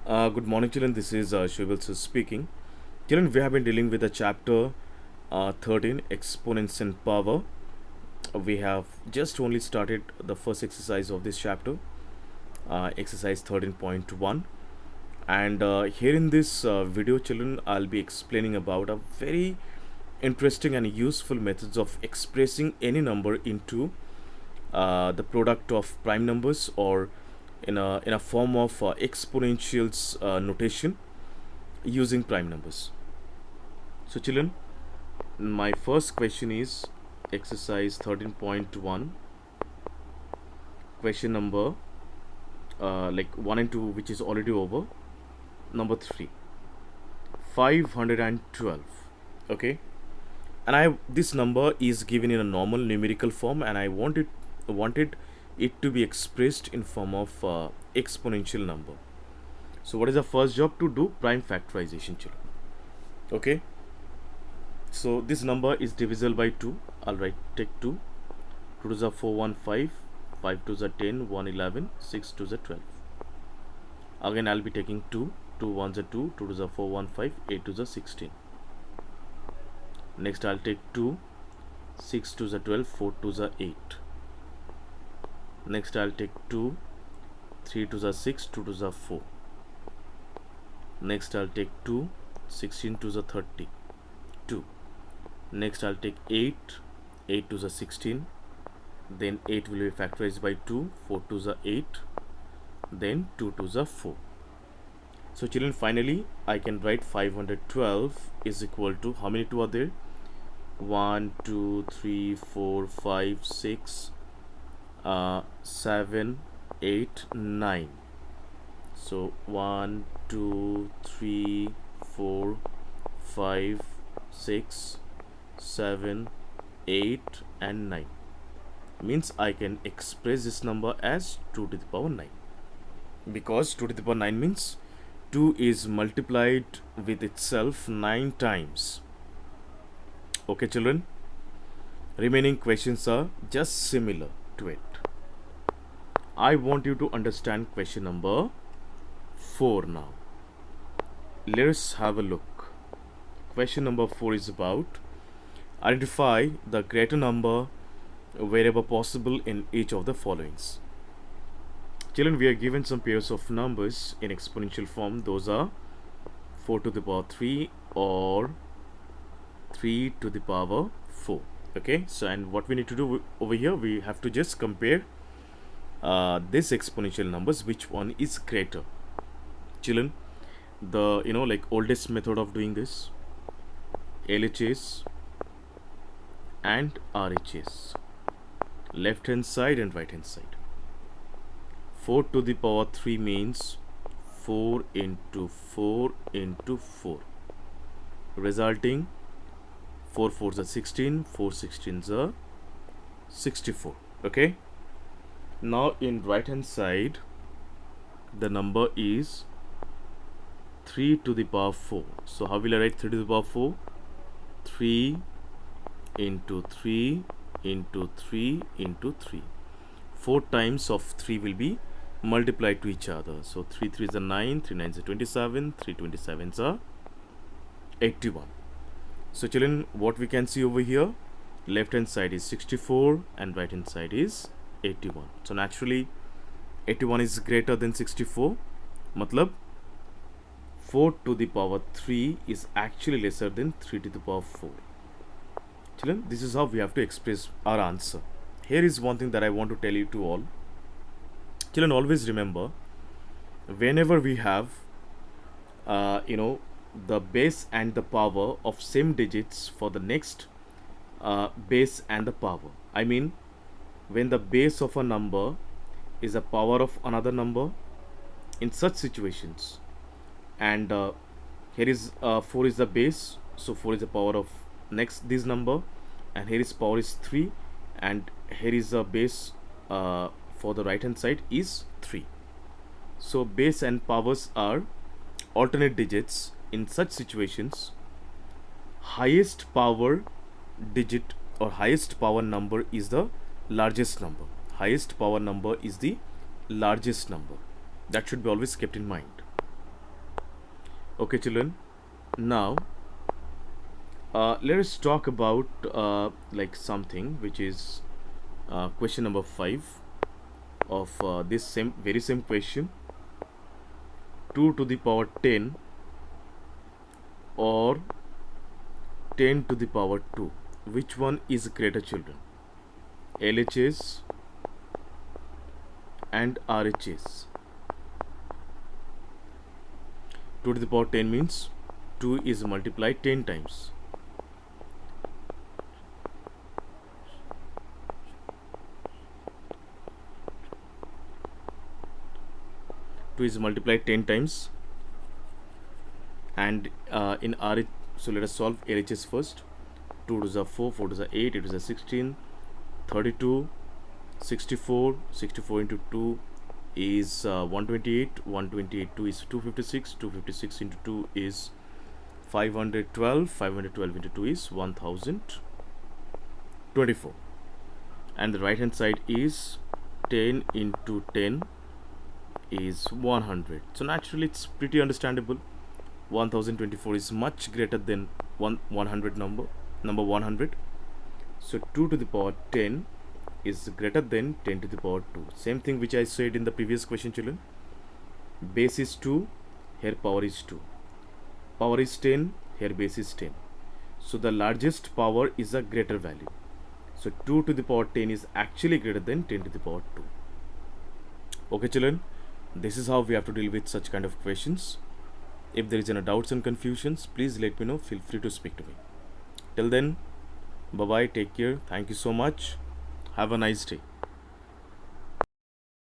Good morning, children. This is Shubhal speaking. Children, we have been dealing with the chapter 13, Exponents and Power. We have just only started the first exercise of this chapter, exercise 13.1. And here in this video, children, I'll be explaining about a very interesting and useful methods of expressing any number into the product of prime numbers or in a form of exponentials notation using prime numbers. So children, my first question is exercise 13.1, question number like 1 and 2, which is already over. Number 3, 512. Okay, and I this number is given in a normal numerical form, and I wanted it to be expressed in form of exponential number. So what is the first job? To do prime factorization, children. Okay, so this number is divisible by 2. I'll write take 2. 2 to the 4, 1, 5. 5 to the 10, 1, 11. 6 to the 12. Again I'll be taking 2. 2 1s are 2. 2 to the 4, 1, 5. 8 to the 16. Next I'll take 2. 6 to the 12. 4 to the 8. Next I'll take 2. 3 to the 6. 2 to the 4. Next I'll take 2. 16 to the 30. 2. Next I'll take 8. 8 to the 16. Then 8 will be factorized by 2. 4 to the 8. Then 2 to the 4. So children, finally I can write 512 is equal to, how many 2 are there? 1 2 3 4 5 6 7 8 9. So 1 2 3 4 5 6 7 8 and 9. Means I can express this number as 2 to the power 9, because 2 to the power 9 means 2 is multiplied with itself 9 times. Okay children, remaining questions are just similar to it. I want you to understand question number 4 now. Let's have a look. Question number 4 is about identify the greater number wherever possible in each of the followings. Children, we are given some pairs of numbers in exponential form. Those are 4 to the power 3 or 3 to the power 4. Okay, so and what we need to do over here, we have to just compare this exponential numbers, which one is greater. Children, the like oldest method of doing this, LHS and RHS, left hand side and right hand side. 4 to the power 3 means 4 into 4 into 4, resulting 4 4s are 16, 4 16s are 64. Okay, now in right hand side the number is 3 to the power 4. So how will I write 3 to the power 4? 3 into 3 into 3 into 3. 4 times of 3 will be multiplied to each other. So 3 3s are 9, 3 9s are 27, 3 27s are 81. So children, what we can see over here, left hand side is 64 and right hand side is 81. So naturally 81 is greater than 64. Matlab 4 to the power 3 is actually lesser than 3 to the power 4. Children, this is how we have to express our answer. Here is one thing that I want to tell you to all. Children, always remember, whenever we have the base and the power of same digits for the next base and the power, I mean when the base of a number is a power of another number, in such situations, and here is 4 is the base, so 4 is the power of next this number, and here is power is 3, and here is a base for the right hand side is 3. So base and powers are alternate digits. In such situations, highest power digit or highest power number is the largest number. Highest power number is the largest number. That should be always kept in mind. Okay, children. Now, let us talk about like something which is question number 5 of this same question. 2 to the power 10 or 10 to the power 2. Which one is greater, children? LHS and RHS. 2 to the power 10 means 2 is multiplied 10 times. Two is multiplied 10 times, and in RH, so let us solve LHS first. 2 to the 4, 4 to the 8, 8 to the 16, 32, 64, 64 into 2 is 128, 128 2 is 256, 256 into 2 is 512, 512 into 2 is 1024, and the right hand side is 10 into 10 is 100. So naturally it's pretty understandable. 1024 is much greater than 100 number 100. So 2 to the power 10 is greater than 10 to the power 2. Same thing which I said in the previous question, children. Base is 2, here power is 2. Power is 10, here base is 10. So the largest power is a greater value. So 2 to the power 10 is actually greater than 10 to the power 2. Okay, children. This is how we have to deal with such kind of questions. If there is any doubts and confusions, please let me know. Feel free to speak to me. Till then, bye bye, take care. Thank you so much. Have a nice day.